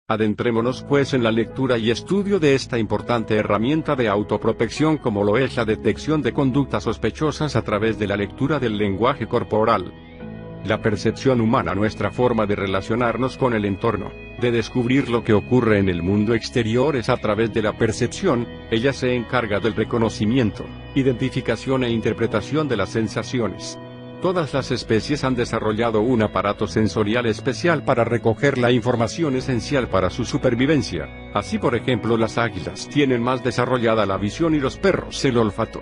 Adentrémonos pues en la lectura y estudio de esta importante herramienta de autoprotección como lo es la detección de conductas sospechosas a través de la lectura del lenguaje corporal. La percepción humana, nuestra forma de relacionarnos con el entorno, de descubrir lo que ocurre en el mundo exterior es a través de la percepción. Ella se encarga del reconocimiento, identificación e interpretación de las sensaciones. Todas las especies han desarrollado un aparato sensorial especial para recoger la información esencial para su supervivencia. Así, por ejemplo, las águilas tienen más desarrollada la visión y los perros el olfato.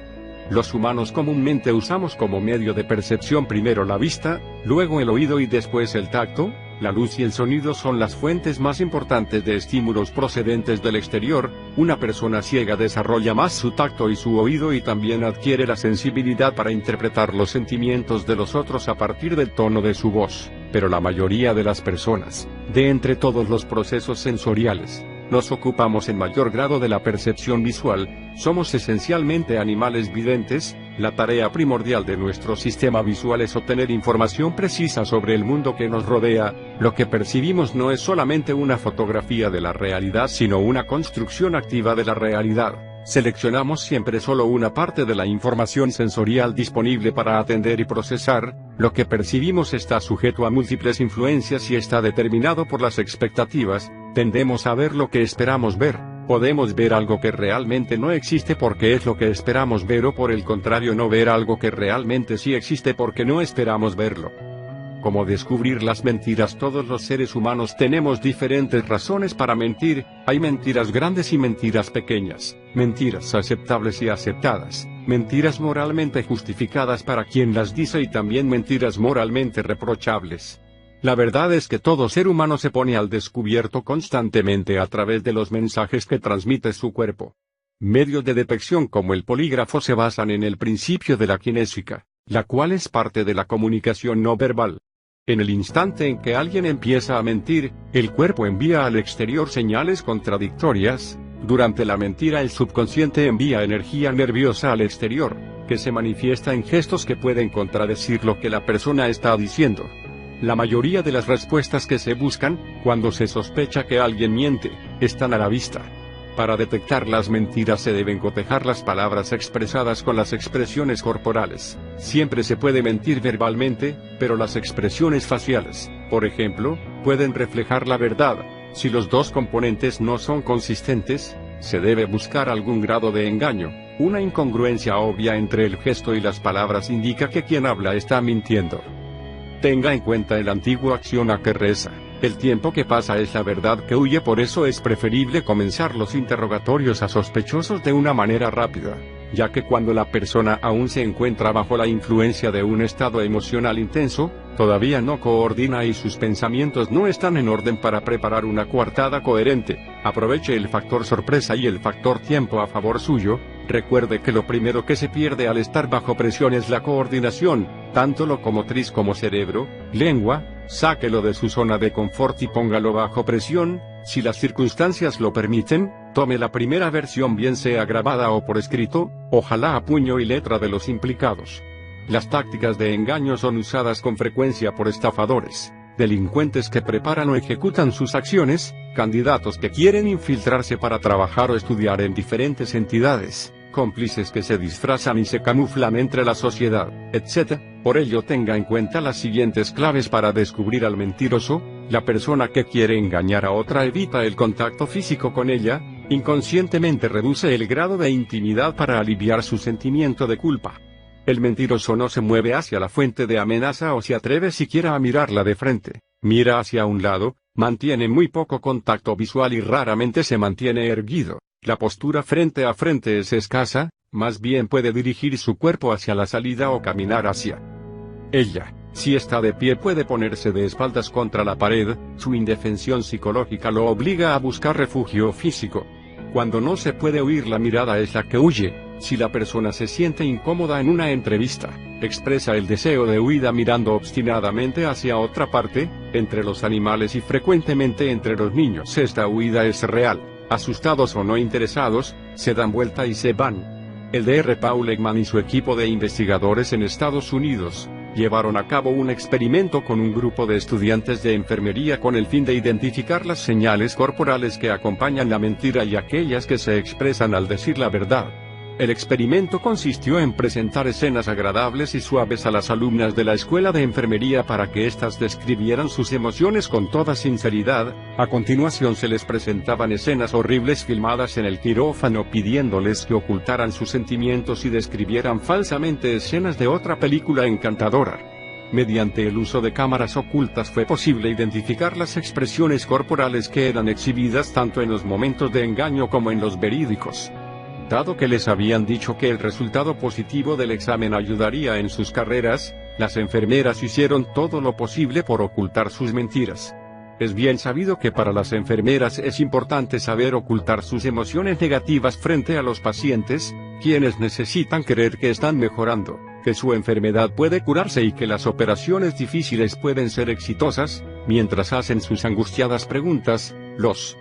Los humanos comúnmente usamos como medio de percepción primero la vista, luego el oído y después el tacto. La luz y el sonido son las fuentes más importantes de estímulos procedentes del exterior. Una persona ciega desarrolla más su tacto y su oído y también adquiere la sensibilidad para interpretar los sentimientos de los otros a partir del tono de su voz. Pero la mayoría de las personas, de entre todos los procesos sensoriales, nos ocupamos en mayor grado de la percepción visual. Somos esencialmente animales videntes. La tarea primordial de nuestro sistema visual es obtener información precisa sobre el mundo que nos rodea. Lo que percibimos no es solamente una fotografía de la realidad, sino una construcción activa de la realidad. Seleccionamos siempre solo una parte de la información sensorial disponible para atender y procesar. Lo que percibimos está sujeto a múltiples influencias y está determinado por las expectativas. Tendemos a ver lo que esperamos ver. Podemos ver algo que realmente no existe porque es lo que esperamos ver, o por el contrario no ver algo que realmente sí existe porque no esperamos verlo. ¿Cómo descubrir las mentiras? Todos los seres humanos tenemos diferentes razones para mentir. Hay mentiras grandes y mentiras pequeñas, mentiras aceptables y aceptadas, mentiras moralmente justificadas para quien las dice y también mentiras moralmente reprochables. La verdad es que todo ser humano se pone al descubierto constantemente a través de los mensajes que transmite su cuerpo. Medios de detección como el polígrafo se basan en el principio de la kinésica, la cual es parte de la comunicación no verbal. En el instante en que alguien empieza a mentir, el cuerpo envía al exterior señales contradictorias. Durante la mentira el subconsciente envía energía nerviosa al exterior, que se manifiesta en gestos que pueden contradecir lo que la persona está diciendo. La mayoría de las respuestas que se buscan, cuando se sospecha que alguien miente, están a la vista. Para detectar las mentiras se deben cotejar las palabras expresadas con las expresiones corporales. Siempre se puede mentir verbalmente, pero las expresiones faciales, por ejemplo, pueden reflejar la verdad. Si los dos componentes no son consistentes, se debe buscar algún grado de engaño. Una incongruencia obvia entre el gesto y las palabras indica que quien habla está mintiendo. Tenga en cuenta el antiguo axioma que reza: el tiempo que pasa es la verdad que huye. Por eso es preferible comenzar los interrogatorios a sospechosos de una manera rápida, ya que cuando la persona aún se encuentra bajo la influencia de un estado emocional intenso, todavía no coordina y sus pensamientos no están en orden para preparar una coartada coherente. Aproveche el factor sorpresa y el factor tiempo a favor suyo. Recuerde que lo primero que se pierde al estar bajo presión es la coordinación, tanto locomotriz como cerebro, lengua. Sáquelo de su zona de confort y póngalo bajo presión. Si las circunstancias lo permiten, tome la primera versión, bien sea grabada o por escrito, ojalá a puño y letra de los implicados. Las tácticas de engaño son usadas con frecuencia por estafadores, delincuentes que preparan o ejecutan sus acciones, candidatos que quieren infiltrarse para trabajar o estudiar en diferentes entidades, cómplices que se disfrazan y se camuflan entre la sociedad, etc. Por ello tenga en cuenta las siguientes claves para descubrir al mentiroso. La persona que quiere engañar a otra evita el contacto físico con ella, inconscientemente reduce el grado de intimidad para aliviar su sentimiento de culpa. El mentiroso no se mueve hacia la fuente de amenaza o se atreve siquiera a mirarla de frente. Mira hacia un lado, mantiene muy poco contacto visual y raramente se mantiene erguido. La postura frente a frente es escasa, más bien puede dirigir su cuerpo hacia la salida o caminar hacia ella. Si está de pie puede ponerse de espaldas contra la pared. Su indefensión psicológica lo obliga a buscar refugio físico. Cuando no se puede huir, la mirada es la que huye. Si la persona se siente incómoda en una entrevista, expresa el deseo de huida mirando obstinadamente hacia otra parte. Entre los animales y frecuentemente entre los niños esta huida es real. Asustados o no interesados, se dan vuelta y se van. El Dr. Paul Ekman y su equipo de investigadores en Estados Unidos llevaron a cabo un experimento con un grupo de estudiantes de enfermería con el fin de identificar las señales corporales que acompañan la mentira y aquellas que se expresan al decir la verdad. El experimento consistió en presentar escenas agradables y suaves a las alumnas de la escuela de enfermería para que éstas describieran sus emociones con toda sinceridad. A continuación se les presentaban escenas horribles filmadas en el quirófano pidiéndoles que ocultaran sus sentimientos y describieran falsamente escenas de otra película encantadora. Mediante el uso de cámaras ocultas fue posible identificar las expresiones corporales que eran exhibidas tanto en los momentos de engaño como en los verídicos. Dado que les habían dicho que el resultado positivo del examen ayudaría en sus carreras, las enfermeras hicieron todo lo posible por ocultar sus mentiras. Es bien sabido que para las enfermeras es importante saber ocultar sus emociones negativas frente a los pacientes, quienes necesitan creer que están mejorando, que su enfermedad puede curarse y que las operaciones difíciles pueden ser exitosas. Mientras hacen sus angustiadas preguntas, los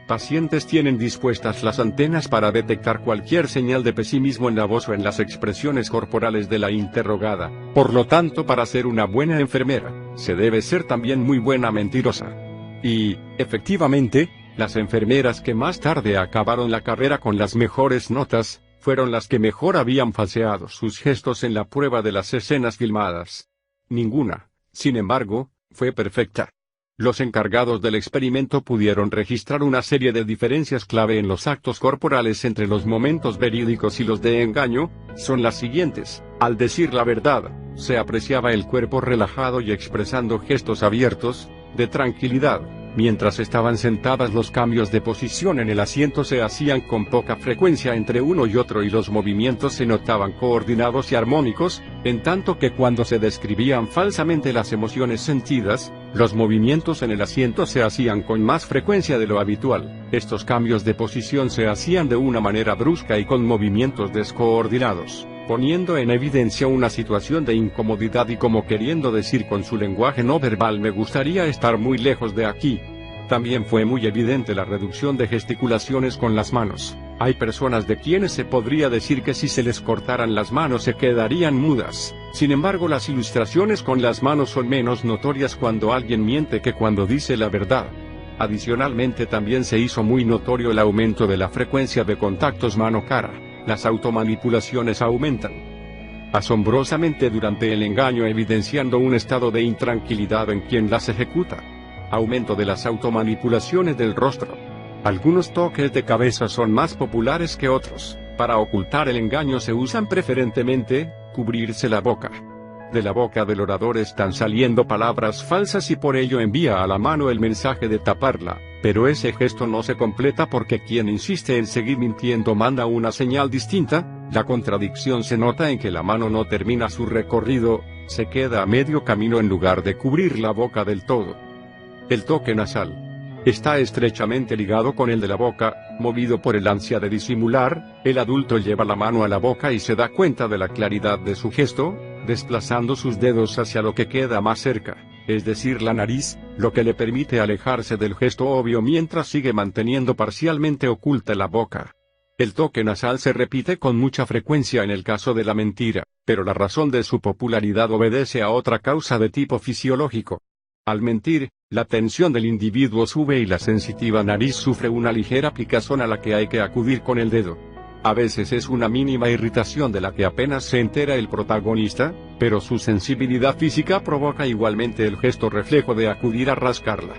pacientes tienen dispuestas las antenas para detectar cualquier señal de pesimismo en la voz o en las expresiones corporales de la interrogada. Por lo tanto, para ser una buena enfermera, se debe ser también muy buena mentirosa. Y, efectivamente, las enfermeras que más tarde acabaron la carrera con las mejores notas, fueron las que mejor habían falseado sus gestos en la prueba de las escenas filmadas. Ninguna, sin embargo, fue perfecta. Los encargados del experimento pudieron registrar una serie de diferencias clave en los actos corporales entre los momentos verídicos y los de engaño. Son las siguientes: al decir la verdad, se apreciaba el cuerpo relajado y expresando gestos abiertos, de tranquilidad. Mientras estaban sentadas, los cambios de posición en el asiento se hacían con poca frecuencia entre uno y otro y los movimientos se notaban coordinados y armónicos, en tanto que cuando se describían falsamente las emociones sentidas, los movimientos en el asiento se hacían con más frecuencia de lo habitual. Estos cambios de posición se hacían de una manera brusca y con movimientos descoordinados, poniendo en evidencia una situación de incomodidad y como queriendo decir con su lenguaje no verbal: me gustaría estar muy lejos de aquí. También fue muy evidente la reducción de gesticulaciones con las manos. Hay personas de quienes se podría decir que si se les cortaran las manos se quedarían mudas. Sin embargo, las ilustraciones con las manos son menos notorias cuando alguien miente que cuando dice la verdad. Adicionalmente, también se hizo muy notorio el aumento de la frecuencia de contactos mano-cara. Las automanipulaciones aumentan asombrosamente durante el engaño, evidenciando un estado de intranquilidad en quien las ejecuta. Aumento de las automanipulaciones del rostro. Algunos toques de cabeza son más populares que otros. Para ocultar el engaño se usan preferentemente cubrirse la boca. De la boca del orador están saliendo palabras falsas y por ello envía a la mano el mensaje de taparla, pero ese gesto no se completa porque quien insiste en seguir mintiendo manda una señal distinta. La contradicción se nota en que la mano no termina su recorrido, se queda a medio camino en lugar de cubrir la boca del todo. El toque nasal está estrechamente ligado con el de la boca, movido por el ansia de disimular. El adulto lleva la mano a la boca y se da cuenta de la claridad de su gesto, desplazando sus dedos hacia lo que queda más cerca, es decir, la nariz, lo que le permite alejarse del gesto obvio mientras sigue manteniendo parcialmente oculta la boca. El toque nasal se repite con mucha frecuencia en el caso de la mentira, pero la razón de su popularidad obedece a otra causa de tipo fisiológico. Al mentir, la tensión del individuo sube y la sensitiva nariz sufre una ligera picazón a la que hay que acudir con el dedo. A veces es una mínima irritación de la que apenas se entera el protagonista, pero su sensibilidad física provoca igualmente el gesto reflejo de acudir a rascarla.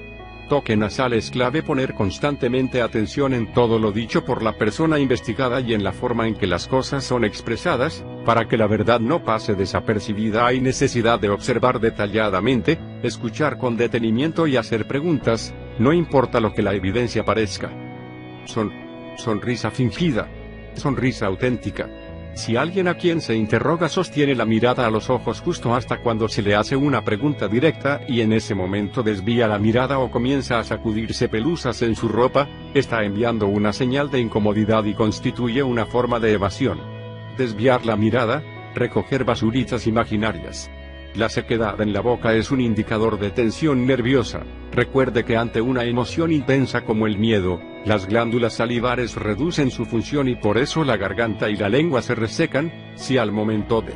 Toque nasal es clave poner constantemente atención en todo lo dicho por la persona investigada y en la forma en que las cosas son expresadas. Para que la verdad no pase desapercibida hay necesidad de observar detalladamente, escuchar con detenimiento y hacer preguntas, no importa lo que la evidencia parezca. Sonrisa fingida. Sonrisa auténtica. Si alguien a quien se interroga sostiene la mirada a los ojos justo hasta cuando se le hace una pregunta directa y en ese momento desvía la mirada o comienza a sacudirse pelusas en su ropa, está enviando una señal de incomodidad y constituye una forma de evasión. Desviar la mirada, recoger basuritas imaginarias. La sequedad en la boca es un indicador de tensión nerviosa. Recuerde que ante una emoción intensa como el miedo, las glándulas salivares reducen su función y por eso la garganta y la lengua se resecan. Si al momento de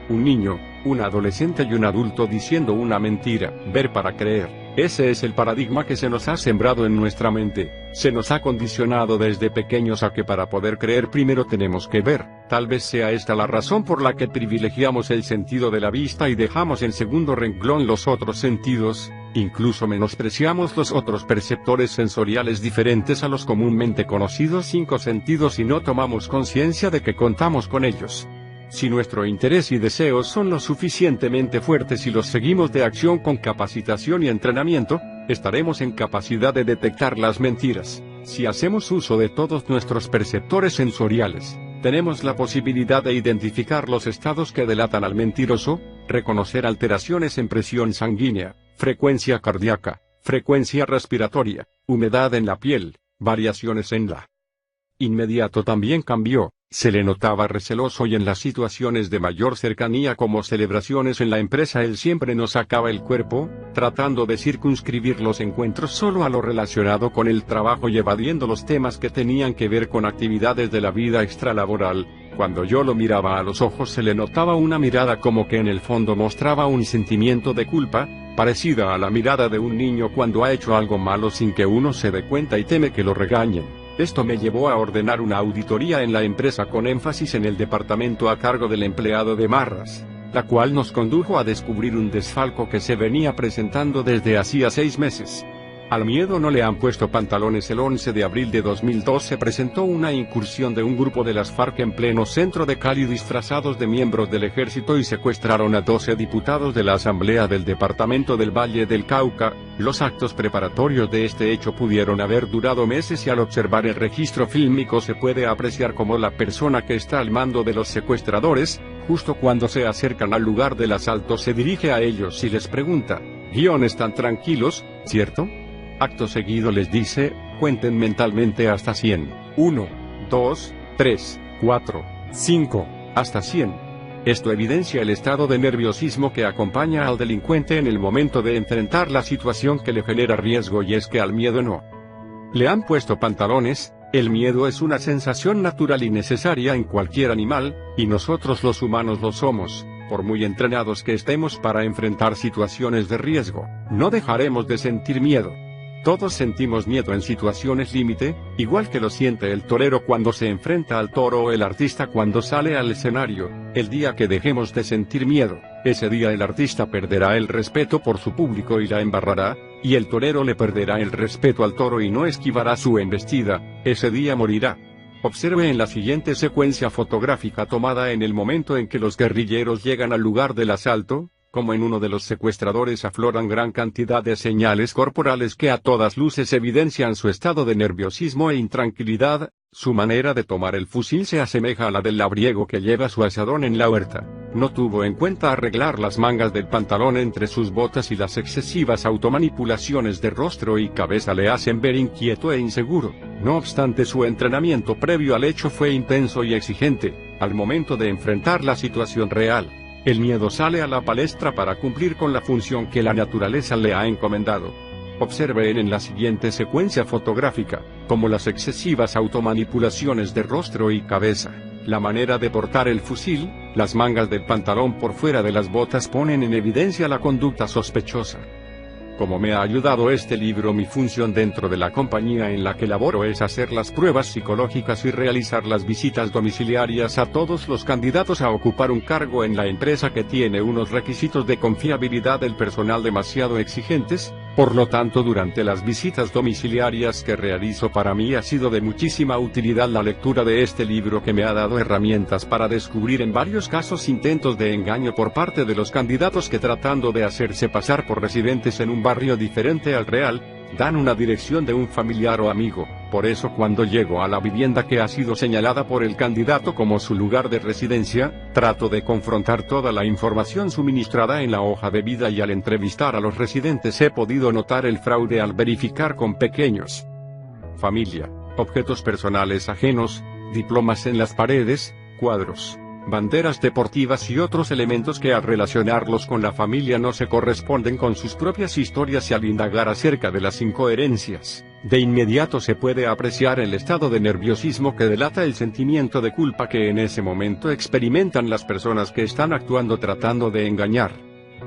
un niño Un adolescente y un adulto diciendo una mentira. Ver para creer. Ese es el paradigma que se nos ha sembrado en nuestra mente. Se nos ha condicionado desde pequeños a que para poder creer primero tenemos que ver. Tal vez sea esta la razón por la que privilegiamos el sentido de la vista y dejamos en segundo renglón los otros sentidos. Incluso menospreciamos los otros perceptores sensoriales diferentes a los comúnmente conocidos 5 sentidos y no tomamos conciencia de que contamos con ellos. Si nuestro interés y deseos son lo suficientemente fuertes y los seguimos de acción con capacitación y entrenamiento, estaremos en capacidad de detectar las mentiras. Si hacemos uso de todos nuestros perceptores sensoriales, tenemos la posibilidad de identificar los estados que delatan al mentiroso, reconocer alteraciones en presión sanguínea, frecuencia cardíaca, frecuencia respiratoria, humedad en la piel, variaciones en la inmediato también cambió. Se le notaba receloso y en las situaciones de mayor cercanía como celebraciones en la empresa él siempre nos sacaba el cuerpo, tratando de circunscribir los encuentros solo a lo relacionado con el trabajo y evadiendo los temas que tenían que ver con actividades de la vida extralaboral. Cuando yo lo miraba a los ojos se le notaba una mirada como que en el fondo mostraba un sentimiento de culpa, parecida a la mirada de un niño cuando ha hecho algo malo sin que uno se dé cuenta y teme que lo regañen. Esto me llevó a ordenar una auditoría en la empresa con énfasis en el departamento a cargo del empleado de Marras, la cual nos condujo a descubrir un desfalco que se venía presentando desde hacía 6 meses. Al miedo no le han puesto pantalones. El 11 de abril de 2002 se presentó una incursión de un grupo de las FARC en pleno centro de Cali disfrazados de miembros del ejército y secuestraron a 12 diputados de la Asamblea del Departamento del Valle del Cauca. Los actos preparatorios de este hecho pudieron haber durado meses y al observar el registro fílmico se puede apreciar cómo la persona que está al mando de los secuestradores, justo cuando se acercan al lugar del asalto se dirige a ellos y les pregunta: ¿Están tranquilos, cierto? Acto seguido les dice: cuenten mentalmente hasta 100. 1, 2, 3, 4, 5, hasta 100. Esto evidencia el estado de nerviosismo que acompaña al delincuente en el momento de enfrentar la situación que le genera riesgo, y es que al miedo no le han puesto pantalones. El miedo es una sensación natural y necesaria en cualquier animal, y nosotros los humanos lo somos. Por muy entrenados que estemos para enfrentar situaciones de riesgo, no dejaremos de sentir miedo. Todos sentimos miedo en situaciones límite, igual que lo siente el torero cuando se enfrenta al toro o el artista cuando sale al escenario. El día que dejemos de sentir miedo, ese día el artista perderá el respeto por su público y la embarrará, y el torero le perderá el respeto al toro y no esquivará su embestida, ese día morirá. Observe en la siguiente secuencia fotográfica tomada en el momento en que los guerrilleros llegan al lugar del asalto, como en uno de los secuestradores afloran gran cantidad de señales corporales que a todas luces evidencian su estado de nerviosismo e intranquilidad. Su manera de tomar el fusil se asemeja a la del labriego que lleva su asadón en la huerta. No tuvo en cuenta arreglar las mangas del pantalón entre sus botas y las excesivas automanipulaciones de rostro y cabeza le hacen ver inquieto e inseguro. No obstante, su entrenamiento previo al hecho fue intenso y exigente. Al momento de enfrentar la situación real, el miedo sale a la palestra para cumplir con la función que la naturaleza le ha encomendado. Observen en la siguiente secuencia fotográfica, como las excesivas automanipulaciones de rostro y cabeza, la manera de portar el fusil, las mangas del pantalón por fuera de las botas ponen en evidencia la conducta sospechosa. Como me ha ayudado este libro, mi función dentro de la compañía en la que laboro es hacer las pruebas psicológicas y realizar las visitas domiciliarias a todos los candidatos a ocupar un cargo en la empresa que tiene unos requisitos de confiabilidad del personal demasiado exigentes. Por lo tanto, durante las visitas domiciliarias que realizo, para mí ha sido de muchísima utilidad la lectura de este libro, que me ha dado herramientas para descubrir en varios casos intentos de engaño por parte de los candidatos que, tratando de hacerse pasar por residentes en un barrio diferente al real, dan una dirección de un familiar o amigo. Por eso, cuando llego a la vivienda que ha sido señalada por el candidato como su lugar de residencia, trato de confrontar toda la información suministrada en la hoja de vida, y al entrevistar a los residentes he podido notar el fraude al verificar con pequeños familia, objetos personales ajenos, diplomas en las paredes, cuadros, banderas deportivas y otros elementos que al relacionarlos con la familia no se corresponden con sus propias historias, y al indagar acerca de las incoherencias, De inmediato se puede apreciar el estado de nerviosismo que delata el sentimiento de culpa que en ese momento experimentan las personas que están actuando tratando de engañar.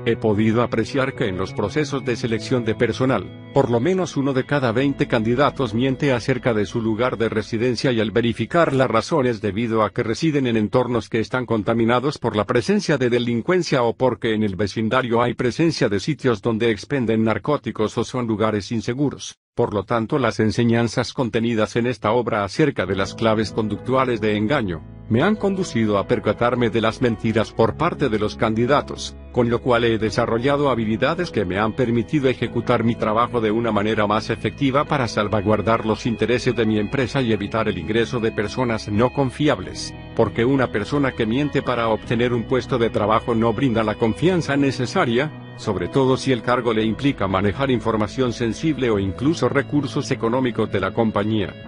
He podido apreciar que en los procesos de selección de personal, por lo menos uno de cada 20 candidatos miente acerca de su lugar de residencia y al verificar las razones debido a que residen en entornos que están contaminados por la presencia de delincuencia o porque en el vecindario hay presencia de sitios donde expenden narcóticos o son lugares inseguros. Por lo tanto, las enseñanzas contenidas en esta obra acerca de las claves conductuales de engaño, me han conducido a percatarme de las mentiras por parte de los candidatos, con lo cual he desarrollado habilidades que me han permitido ejecutar mi trabajo de una manera más efectiva para salvaguardar los intereses de mi empresa y evitar el ingreso de personas no confiables, porque una persona que miente para obtener un puesto de trabajo no brinda la confianza necesaria, sobre todo si el cargo le implica manejar información sensible o incluso recursos económicos de la compañía.